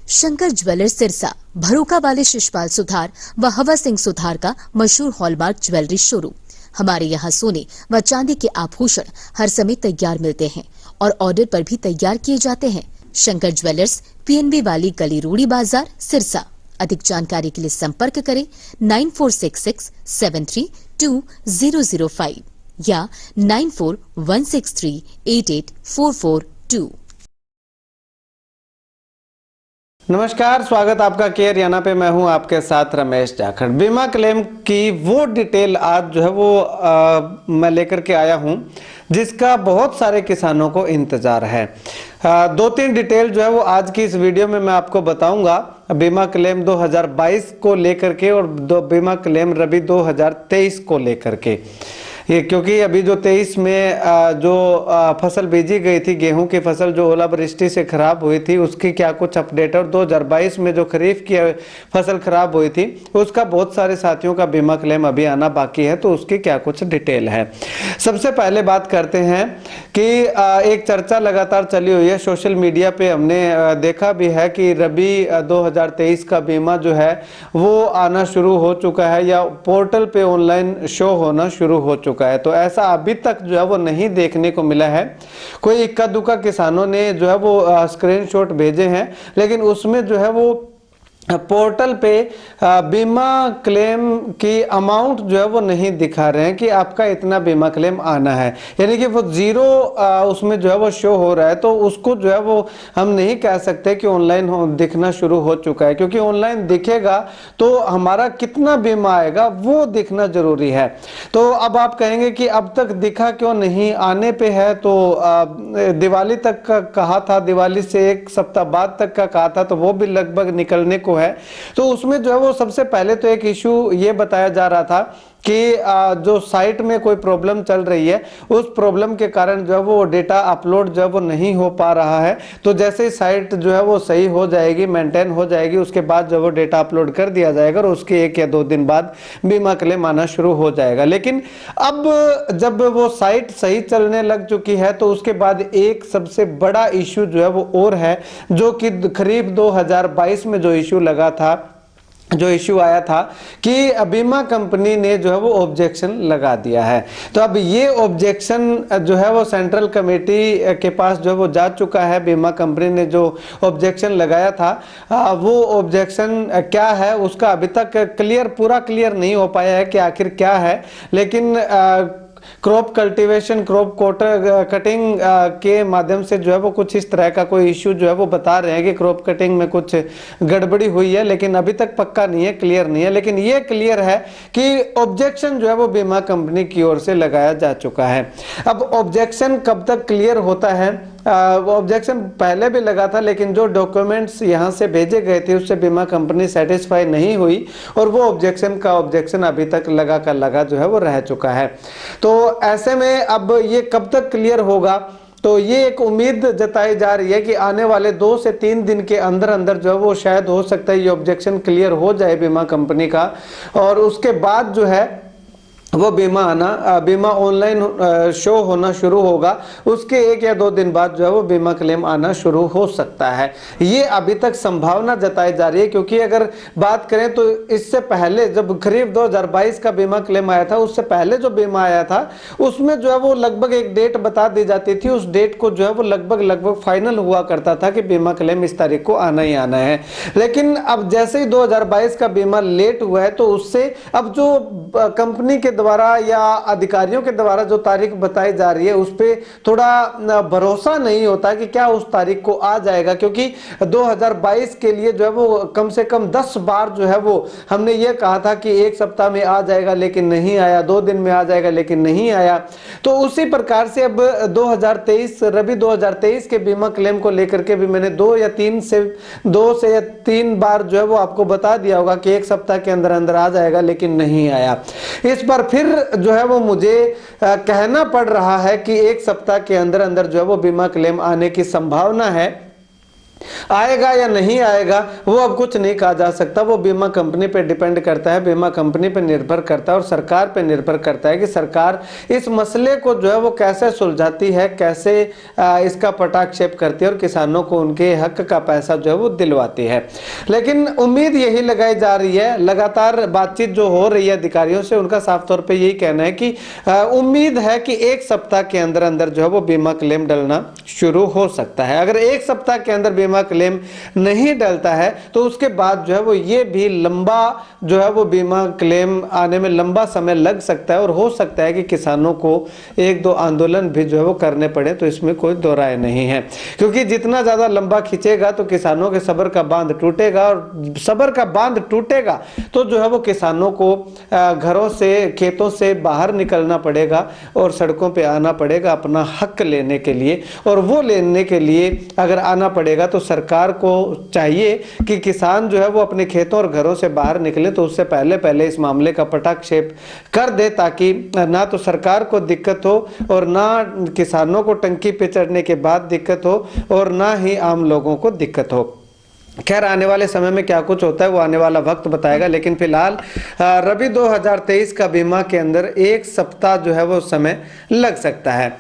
Shankar jewellers Sirsa, भरोका वाले शिशपाल सुथार व हवा सिंह सुथार का मशहूर हॉलमार्क ज्वेलरी शोरूम। हमारे यहाँ सोने व चांदी के आभूषण हर समय तैयार मिलते हैं और ऑर्डर पर भी तैयार किए जाते हैं। शंकर ज्वेलर्स, PNB वाली गली, रूड़ी बाजार, सिरसा। अधिक जानकारी के लिए संपर्क करें 9466732005 या 9416388442। नमस्कार, स्वागत आपका केयर याना पे। मैं हूं आपके साथ रमेश जाखड़। बीमा क्लेम की वो डिटेल आज जो है वो मैं लेकर के आया हूं जिसका बहुत सारे किसानों को इंतजार है। दो तीन डिटेल जो है वो आज की इस वीडियो में मैं आपको बताऊंगा। बीमा क्लेम 2022 को लेकर के और बीमा क्लेम रबी 2023 को लेकर के। ये क्योंकि अभी जो 23 में जो फसल बीजी गई थी, गेहूं की फसल जो ओलावृष्टि से खराब हुई थी, उसकी क्या कुछ अपडेट, और 2022 में जो खरीफ की फसल खराब हुई थी उसका बहुत सारे साथियों का बीमा क्लेम अभी आना बाकी है, तो उसकी क्या कुछ डिटेल है। सबसे पहले बात करते हैं कि एक चर्चा लगातार चली हुई है सोशल मीडिया पे। हमने देखा भी है कि रबी 2023 का बीमा जो है वो आना शुरू हो चुका है या पोर्टल पे ऑनलाइन शो होना शुरू हो चुका है। तो ऐसा अभी तक जो है वो नहीं देखने को मिला है। कोई इक्का दुक्का किसानों ने जो है वो स्क्रीनशॉट भेजे हैं, लेकिन उसमें जो है वो पोर्टल पे बीमा क्लेम की अमाउंट जो है वो नहीं दिखा रहे हैं कि आपका इतना बीमा क्लेम आना है, यानी कि वो जीरो उसमें जो है वो शो हो रहा है। तो उसको जो है वो हम नहीं कह सकते कि ऑनलाइन दिखना शुरू हो चुका है, क्योंकि ऑनलाइन दिखेगा तो हमारा कितना बीमा आएगा वो दिखना जरूरी है। तो अब आप कहेंगे कि अब तक दिखा क्यों नहीं, आने पे है। तो दिवाली तक का कहा था, दिवाली से एक सप्ताह बाद तक का कहा था, तो वो भी लगभग निकलने को है। तो उसमें जो है वो सबसे पहले तो एक इशू ये बताया जा रहा था कि जो साइट में कोई प्रॉब्लम चल रही है, उस प्रॉब्लम के कारण जो है वो डेटा अपलोड जो है वो नहीं हो पा रहा है। तो जैसे ही साइट जो है वो सही हो जाएगी, मेंटेन हो जाएगी, उसके बाद जो वो डेटा अपलोड कर दिया जाएगा और उसके 1 या 2 दिन बाद बीमा क्लेम आना शुरू हो जाएगा। लेकिन अब जब वो साइट सही चलने लग चुकी है तो उसके बाद एक सबसे बड़ा इशू जो है वो और है, जो कि खरीफ 2022 में जो इशू लगा था, जो इश्यू आया था कि बीमा कंपनी ने जो है वो ऑब्जेक्शन लगा दिया है। तो अब ये ऑब्जेक्शन जो है वो सेंट्रल कमेटी के पास जो है वो जा चुका है। बीमा कंपनी ने जो ऑब्जेक्शन लगाया था वो ऑब्जेक्शन क्या है उसका अभी तक पूरा क्लियर नहीं हो पाया है कि आखिर क्या है। लेकिन क्रॉप कल्टीवेशन, क्रॉप कटिंग के माध्यम से जो है वो कुछ इस तरह का कोई इश्यू जो है वो बता रहे हैं कि क्रॉप कटिंग में कुछ गड़बड़ी हुई है, लेकिन अभी तक पक्का नहीं है, क्लियर नहीं है। लेकिन ये क्लियर है कि ऑब्जेक्शन जो है वो बीमा कंपनी की ओर से लगाया जा चुका है। अब ऑब्जेक्शन कब तक क्लियर होता है? वो ऑब्जेक्शन पहले भी लगा था, लेकिन जो डॉक्यूमेंट्स यहाँ से भेजे गए थे उससे बीमा कंपनी सेटिस्फाई नहीं हुई और वो ऑब्जेक्शन अभी तक लगा का लगा जो है वो रह चुका है। तो ऐसे में अब ये कब तक क्लियर होगा? तो ये एक उम्मीद जताई जा रही है कि आने वाले 2 से 3 दिन के अंदर अंदर जो है वो शायद हो सकता है ये ऑब्जेक्शन क्लियर हो जाए बीमा कंपनी का, और उसके बाद जो है वो बीमा ऑनलाइन शो होना शुरू होगा। उसके 1 या 2 दिन बाद जो है वो बीमा क्लेम आना शुरू हो सकता है। ये अभी तक संभावना जताई जा रही है, क्योंकि अगर बात करें तो इससे पहले जब खरीफ 2022 का बीमा क्लेम आया था, उससे पहले जो बीमा आया था उसमें जो है वो लगभग एक डेट बता दी जाती थी। उस डेट को जो है वो लगभग फाइनल हुआ करता था कि बीमा क्लेम इस तारीख को आना ही आना है। लेकिन अब जैसे ही 2022 का बीमा लेट हुआ है, तो उससे अब जो कंपनी के द्वारा या अधिकारियों के द्वारा जो तारीख बताई जा रही है उस पे थोड़ा भरोसा नहीं होता कि क्या उस तारीख को आ जाएगा, क्योंकि 2022 के लिए जो है वो कम से कम 10 बार जो है वो हमने ये कहा था कि 1 सप्ताह में आ जाएगा लेकिन नहीं आया, 2 दिन में आ जाएगा लेकिन नहीं आया। तो उसी प्रकार से अब 2023 रबी 2023 के बीमा क्लेम को लेकर के भी मैंने 2 से या 3 बार जो है वो आपको बता दिया होगा कि 1 सप्ताह के अंदर अंदर आ जाएगा, लेकिन नहीं आया। इस बार फिर जो है वो मुझे कहना पड़ रहा है कि 1 सप्ताह के अंदर अंदर जो है वो बीमा क्लेम आने की संभावना है। आएगा या नहीं आएगा वो अब कुछ नहीं कहा जा सकता। वो बीमा कंपनी पे डिपेंड करता है, बीमा कंपनी पे निर्भर करता है और सरकार पे निर्भर करता है कि सरकार इस मसले को जो है वो कैसे सुलझाती है, कैसे इसका पटाक्षेप करती है और किसानों को उनके हक का पैसा जो है वो दिलवाती है। लेकिन उम्मीद यही लगाई जा रही है, लगातार बातचीत जो हो रही है अधिकारियों से, उनका साफ तौर पे यही कहना है कि उम्मीद है कि एक सप्ताह के अंदर अंदर जो है वो बीमा क्लेम डलना शुरू हो सकता है। अगर एक सप्ताह के अंदर बीमा क्लेम नहीं डलता है तो उसके बाद जो है वो ये भी लंबा जो है वो बीमा क्लेम आने में लंबा समय लग सकता है और हो सकता है कि किसानों को एक दो आंदोलन भी जो है वो करने पड़े। तो इसमें कोई दो राय नहीं है, क्योंकि जितना ज्यादा लंबा खींचेगा तो किसानों के सब्र का बांध टूटेगा और सब्र का बांध टूटेगा तो जो है वो किसानों को घरों से, खेतों से बाहर निकलना पड़ेगा और सड़कों पे आना पड़ेगा अपना हक लेने के लिए। और वो लेने के लिए अगर आना पड़ेगा तो सरकार को चाहिए कि किसान जो है वो अपने खेतों और घरों से बाहर निकले तो उससे पहले पहले इस मामले का पटाक्षेप कर दे, ताकि ना तो सरकार को दिक्कत हो और ना किसानों को टंकी पे चढ़ने के बाद दिक्कत हो और ना ही आम लोगों को दिक्कत हो। खैर, आने वाले समय में क्या कुछ होता है वो आने वाला वक्त बताएगा, लेकिन फिलहाल रबी 2023 का बीमा के अंदर एक सप्ताह जो है वो समय लग सकता है।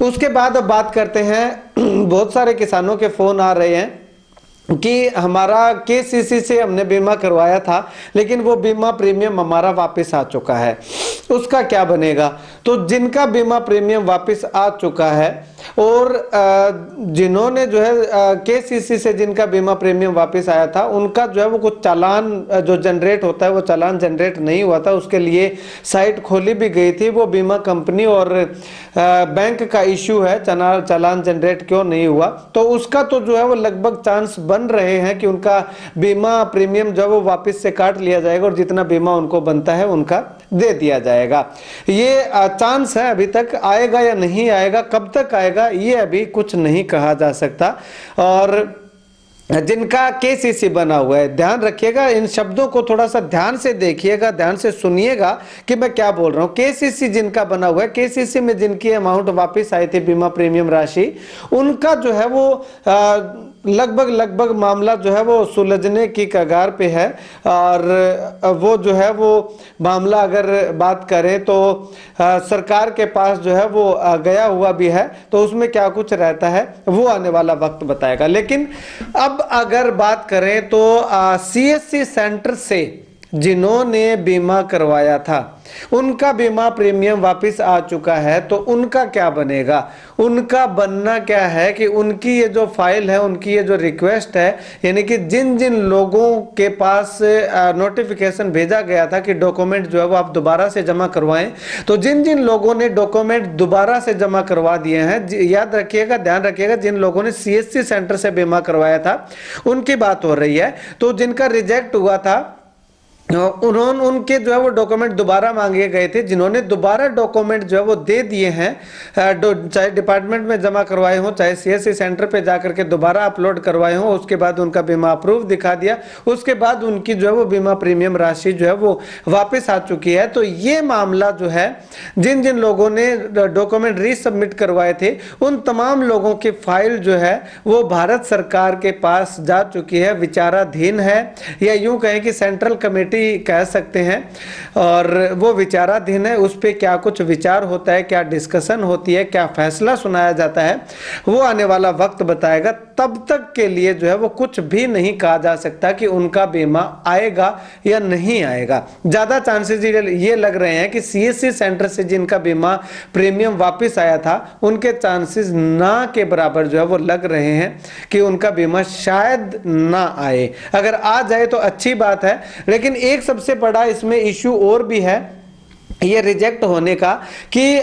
उसके बाद अब बात करते हैं, बहुत सारे किसानों के फोन आ रहे हैं कि हमारा केसीसी से हमने बीमा करवाया था लेकिन वो बीमा प्रीमियम हमारा वापस आ चुका है, उसका क्या बनेगा। तो जिनका बीमा प्रीमियम वापस आ चुका है और जिन्होंने जो है केसीसी से जिनका बीमा प्रीमियम वापस आया था उनका जो है वो कुछ चालान जो जनरेट होता है वो चालान जनरेट नहीं हुआ था, उसके लिए साइट खोली भी गई थी। वो बीमा कंपनी और बैंक का इश्यू है, चालान जनरेट क्यों नहीं हुआ। तो उसका तो जो है वो लगभग चांस बन रहे हैं कि उनका बीमा प्रीमियम जो है वो वापस से काट लिया जाएगा और जितना बीमा उनको बनता है उनका दे दिया जाएगा। ये चांस है, अभी तक आएगा या नहीं आएगा, कब तक आएगा ये अभी कुछ नहीं कहा जा सकता। और जिनका केसीसी बना हुआ है, ध्यान रखिएगा, इन शब्दों को थोड़ा सा ध्यान से देखिएगा, ध्यान से सुनिएगा कि मैं क्या बोल रहा हूं। केसीसी जिनका बना हुआ है, केसीसी में जिनकी अमाउंट वापस आई थी बीमा प्रीमियम राशि, उनका जो है वो लगभग मामला जो है वो सुलझने की कगार पे है। और वो जो है वो मामला अगर बात करें तो सरकार के पास जो है वो गया हुआ भी है, तो उसमें क्या कुछ रहता है वो आने वाला वक्त बताएगा। लेकिन अब अगर बात करें तो सीएससी सेंटर से जिन्होंने बीमा करवाया था उनका बीमा प्रीमियम वापस आ चुका है, तो उनका क्या बनेगा। उनका बनना क्या है कि उनकी ये जो फाइल है, उनकी ये जो रिक्वेस्ट है, यानी कि जिन जिन लोगों के पास नोटिफिकेशन भेजा गया था कि डॉक्यूमेंट जो है वो आप दोबारा से जमा करवाएं, तो जिन जिन लोगों ने डॉक्यूमेंट दोबारा से जमा करवा दिए हैं, याद रखिएगा, ध्यान रखिएगा, जिन लोगों ने सीएससी सेंटर से बीमा करवाया था उनकी बात हो रही है। तो जिनका रिजेक्ट हुआ था उन्होंने उनके जो है वो डॉक्यूमेंट दोबारा मांगे गए थे, जिन्होंने दोबारा डॉक्यूमेंट जो है वो दे दिए हैं, चाहे डिपार्टमेंट में जमा करवाए हो चाहे सीएससी सेंटर पे जाकर के दोबारा अपलोड करवाए हो, उसके बाद उनका बीमा अप्रूव दिखा दिया, उसके बाद उनकी जो है वो बीमा प्रीमियम राशि जो है वो वापस आ चुकी है। तो ये मामला जो है, जिन जिन लोगों ने डॉक्यूमेंट रीसबमिट करवाए थे उन तमाम लोगों की फाइल जो है वो भारत सरकार के पास जा चुकी है, विचाराधीन है, या यूं कहें कि सेंट्रल कमेटी कह सकते हैं, और वो विचाराधीन है। उस पे क्या कुछ विचार होता है, क्या डिस्कशन होती है, क्या फैसला सुनाया जाता है, वो आने वाला वक्त बताएगा। तब तक के लिए जो है वो कुछ भी नहीं कहा जा सकता कि उनका बीमा आएगा या नहीं आएगा। ज्यादा चांसेस ये लग रहे हैं कि सीएससी सेंटर से जिनका बीमा प्रीमियम वापस आया था उनके चांसेस ना के बराबर जो है वो लग रहे हैं कि उनका बीमा शायद ना आए। अगर आ जाए तो अच्छी बात है, लेकिन एक सबसे बड़ा इसमें इश्यू और भी है ये रिजेक्ट होने का कि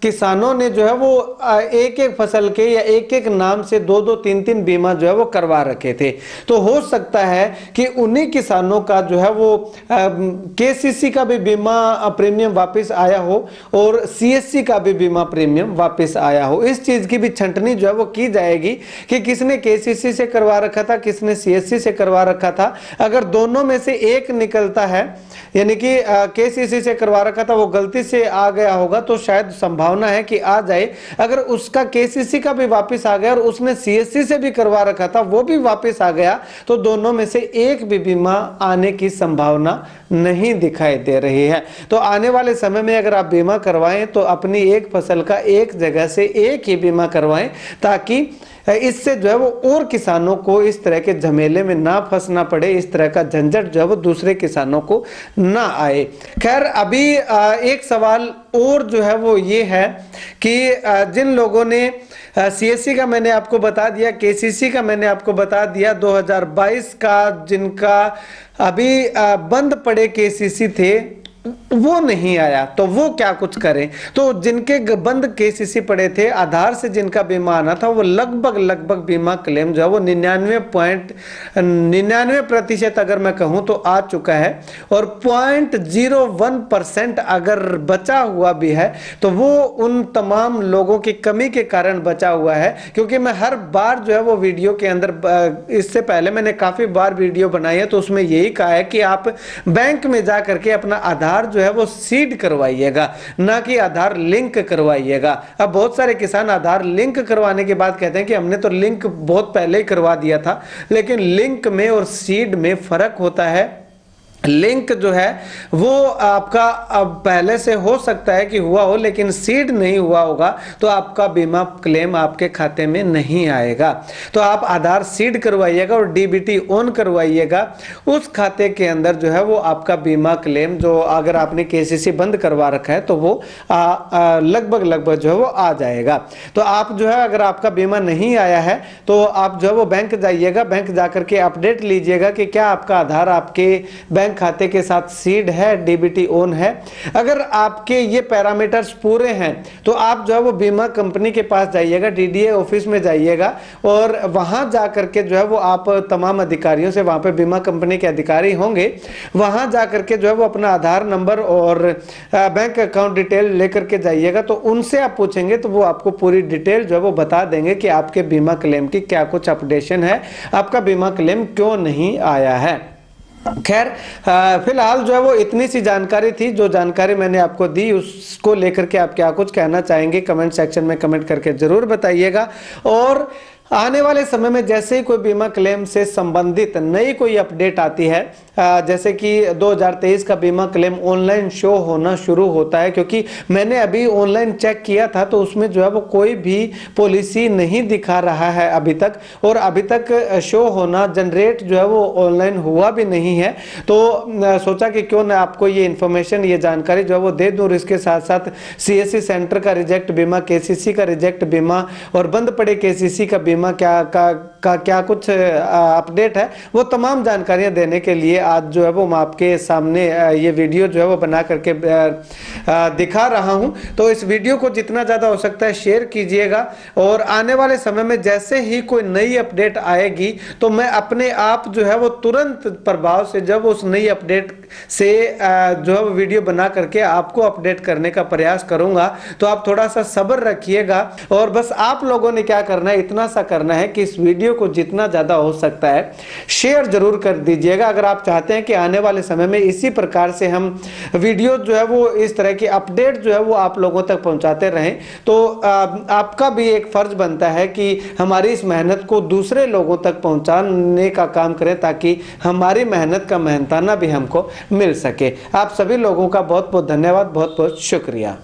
किसानों ने जो है वो एक एक फसल के या एक एक नाम से दो दो तीन तीन बीमा जो है वो करवा रखे थे। तो हो सकता है कि उन्हीं किसानों का जो है वो केसीसी का भी बीमा प्रीमियम वापस आया हो और सीएससी का भी बीमा प्रीमियम वापस आया हो। इस चीज की भी छंटनी जो है वो की जाएगी कि किसने केसीसी से करवा रखा था, किसने सीएससी से करवा रखा था। अगर दोनों में से एक निकलता है, यानी कि केसीसी से करवा रखा था वो गलती से आ गया होगा, तो शायद संभावना संभावना है कि आ जाए। अगर उसका केसीसी का भी वापस आ गया और उसने सीएससी से भी करवा रखा था वो भी वापस आ गया, तो दोनों में से एक भी बीमा आने की संभावना नहीं दिखाई दे रही है। तो आने वाले समय में अगर आप बीमा करवाएं तो अपनी एक फसल का एक जगह से एक ही बीमा करवाएं, ताकि इससे जो है वो और किसानों को इस तरह के झमेले में ना फंसना पड़े, इस तरह का झंझट जो है वो दूसरे किसानों को ना आए। खैर, अभी एक सवाल और जो है वो ये है कि जिन लोगों ने सीएससी का मैंने आपको बता दिया, केसीसी का मैंने आपको बता दिया, 2022 का जिनका अभी बंद पड़े केसीसी थे वो नहीं आया, तो वो क्या कुछ करें। तो जिनके बंद केसीसी पड़े थे, आधार से जिनका बीमा आना था, वो लगभग बीमा क्लेम जो है वो 99.99% अगर मैं कहूं तो आ चुका है, और 0.01% अगर बचा हुआ भी है तो वो उन तमाम लोगों की कमी के कारण बचा हुआ है। क्योंकि मैं हर बार जो है वो वीडियो के अंदर, इससे पहले मैंने काफी बार वीडियो बनाई है तो उसमें यही कहा है कि आप बैंक में जा करके अपना आधार जो है वो सीड करवाइएगा, ना कि आधार लिंक करवाइएगा। अब बहुत सारे किसान आधार लिंक करवाने के बाद कहते हैं कि हमने तो लिंक बहुत पहले ही करवा दिया था, लेकिन लिंक में और सीड में फर्क होता है। लिंक जो है वो आपका अब पहले से हो सकता है कि हुआ हो, लेकिन सीड नहीं हुआ होगा तो आपका बीमा क्लेम आपके खाते में नहीं आएगा। तो आप आधार सीड करवाइएगा और डीबीटी ऑन करवाइएगा, उस खाते के अंदर जो है वो आपका बीमा क्लेम, जो अगर आपने केसीसी बंद करवा रखा है तो वो लगभग जो है वो आ जाएगा। तो आप जो है, अगर आपका बीमा नहीं आया है तो आप जो है वो बैंक जाइएगा, बैंक जाकर के अपडेट लीजिएगा कि क्या आपका आधार आपके बैंक खाते के साथ सीड है, डीबीटी ऑन है। अगर आपके ये पैरामीटर्स पूरे हैं तो आप जो है वो बीमा कंपनी के पास जाइएगा, डीडीए ऑफिस में जाइएगा, और वहां जाकर के जो है वो आप तमाम अधिकारियों से, वहां पे बीमा कंपनी के अधिकारी होंगे, वहां जाकर के जो है वो अपना आधार नंबर और बैंक अकाउंट डिटेल लेकर के जाइएगा। तो उनसे आप पूछेंगे तो वो आपको पूरी डिटेल जो है वो बता देंगे कि आपके बीमा क्लेम की क्या कुछ अपडेशन है, आपका बीमा क्लेम क्यों नहीं आया है। खैर, फिलहाल जो है वो इतनी सी जानकारी थी। जो जानकारी मैंने आपको दी उसको लेकर के आप क्या कुछ कहना चाहेंगे, कमेंट सेक्शन में कमेंट करके जरूर बताइएगा। और आने वाले समय में जैसे ही कोई बीमा क्लेम से संबंधित नई कोई अपडेट आती है, जैसे कि 2023 का बीमा क्लेम ऑनलाइन शो होना शुरू होता है, क्योंकि मैंने अभी ऑनलाइन चेक किया था तो उसमें जो है वो कोई भी पॉलिसी नहीं दिखा रहा है अभी तक, और अभी तक शो होना, जनरेट जो है वो ऑनलाइन हुआ भी नहीं है। तो सोचा कि क्यों ना आपको ये इन्फॉर्मेशन, ये जानकारी जो है वो दे दूँ। इसके साथ साथ सीएससी सेंटर का रिजेक्ट बीमा, केसीसी का रिजेक्ट बीमा और बंद पड़े केसीसी का बीमा क्या कुछ अपडेट है, वो तमाम जानकारियां देने के लिए आज जो है वो मैं आपके सामने ये वीडियो जो है वो बना करके दिखा रहा हूं। तो इस वीडियो को जितना ज़्यादा हो सकता है शेयर कीजिएगा, और आने वाले समय में जैसे ही कोई नई अपडेट आएगी तो मैं अपने आप जो है वो तुरंत प्रभाव से जब उस नई अपडेट से जो है वो वीडियो बना करके आपको अपडेट करने का प्रयास करूंगा। तो आप थोड़ा सा सब्र रखिएगा, और बस आप लोगों ने क्या करना है, इतना सा करना है कि इस वीडियो को जितना ज़्यादा हो सकता है शेयर जरूर कर दीजिएगा। अगर आप चाहते हैं कि आने वाले समय में इसी प्रकार से हम वीडियो जो है वो इस तरह की अपडेट जो है वो आप लोगों तक पहुंचाते रहें, तो आपका भी एक फर्ज बनता है कि हमारी इस मेहनत को दूसरे लोगों तक पहुंचाने का काम करें, ताकि हमारी मेहनत का मेहनताना भी हमको मिल सके। आप सभी लोगों का बहुत बहुत धन्यवाद, बहुत बहुत शुक्रिया।